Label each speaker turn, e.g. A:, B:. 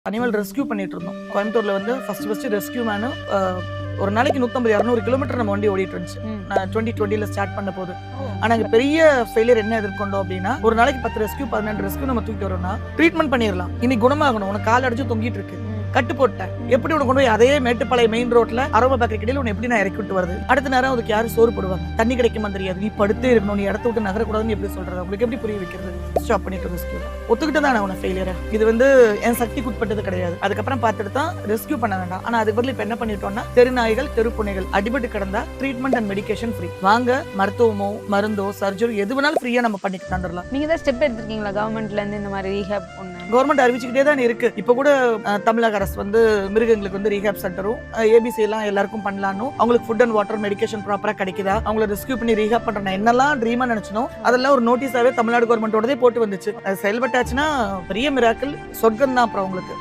A: Animal rescue பண்ணிட்டு இருந்தோம். கோயம்புத்தூர்ல வந்து ஃபர்ஸ்ட் ரெஸ்கியூ மேனு ஒரு நாளைக்கு 150-200 கிலோமீட்டர் நம்ம வண்டி ஓடிட்டு இருந்துச்சு. நான் 2020ல ஸ்டார்ட் பண்ண போது. ஆனா அங்க பெரிய ஃபெயிலியர் என்ன எதிர்கொண்டோம் அப்படின்னா, ஒரு நாளைக்கு 10 ரெஸ்கியூ 12 ரெஸ்கியூ நம்ம தூக்கிட்டு வரோம்னா ட்ரீட்மெண்ட் பண்ணிடலாம். இன்னைக்கு குணமாகணும், உனக்கு கால் அடிச்சு தொங்கிட்டு இருக்கு, கட்டு போட்டேன், எப்படி உனக்கு கொண்டு போய் அதே மேட்டுப்பாளையம் மெயின் ரோட்ல அரோமா பேக்கரி கடையில் உன்னை எப்படி நான் இறக்கி விட்டு வருது? அடுத்த நேரம் அதுக்கு யாரும் சோறு போடுவாங்க, தண்ணி கிடைக்குமா தெரியாது, நீ படுத்தே இருக்கணும், நீ இடத்த விட்டு நகரக்கூடாதுன்னு எப்படி சொல்றது? உங்களுக்கு எப்படி புரிய வைக்கிறது? ஸ்டாப் பண்ணிட்டு ரெஸ்கியூ ஒத்துக்கிட்டு தான் நான் ஃபெயிலியர். இது வந்து என் சக்திக்கு உட்பட்டது கிடையாது. அதுக்கப்புறம் பார்த்துட்டு தான் ரெஸ்கியூ பண்ண வேண்டாம். ஆனா அதுக்கு பதில் இப்ப என்ன பண்ணிட்டோம்னா, தெருநாய்கள் தெருப்புனைகள் அடிபட்டு கிடந்தா ட்ரீட்மெண்ட் அண்ட் மெடிகேஷன் ஃப்ரீ. வாங்க, மருத்துவமோ மருந்தோ சர்ஜரி எது வேணாலும் ஃப்ரீயா நம்ம பண்ணி தந்துடலாம்.
B: நீங்க தான் ஸ்டெப் எடுத்துருக்கீங்களா கவர்மெண்ட்ல இருந்து இந்த மாதிரி ரீஹேப் பண்ண?
A: கவர்மெண்ட் அறிவிச்சுக்கிட்டே தான் இருக்கு. இப்ப கூட தமிழக அரசு வந்து மிருகங்களுக்கு வந்து ரீஹேப் சென்டரும் ஏபிசி எல்லாம் எல்லாருக்கும் பண்ணலான்னு, அவங்களுக்கு ஃபுட் அண்ட் வாட்டர் மெடிகேஷன் ப்ராப்பரா கிடைக்குதா, அவங்களை ரெஸ்கியூ பண்ணி ரீஹேப் பண்றேன் என்னெல்லாம் ட்ரீமா நினைச்சனோ அதெல்லாம் ஒரு நோட்டீஸாவே தமிழ்நாடு கவர்மெண்டோடதே போட்டு வந்துச்சு. அது செயல்பட்டாச்சுன்னா பெரிய மிராக்கிள், சொர்க்கம் தான் அப்புறம் உங்களுக்கு.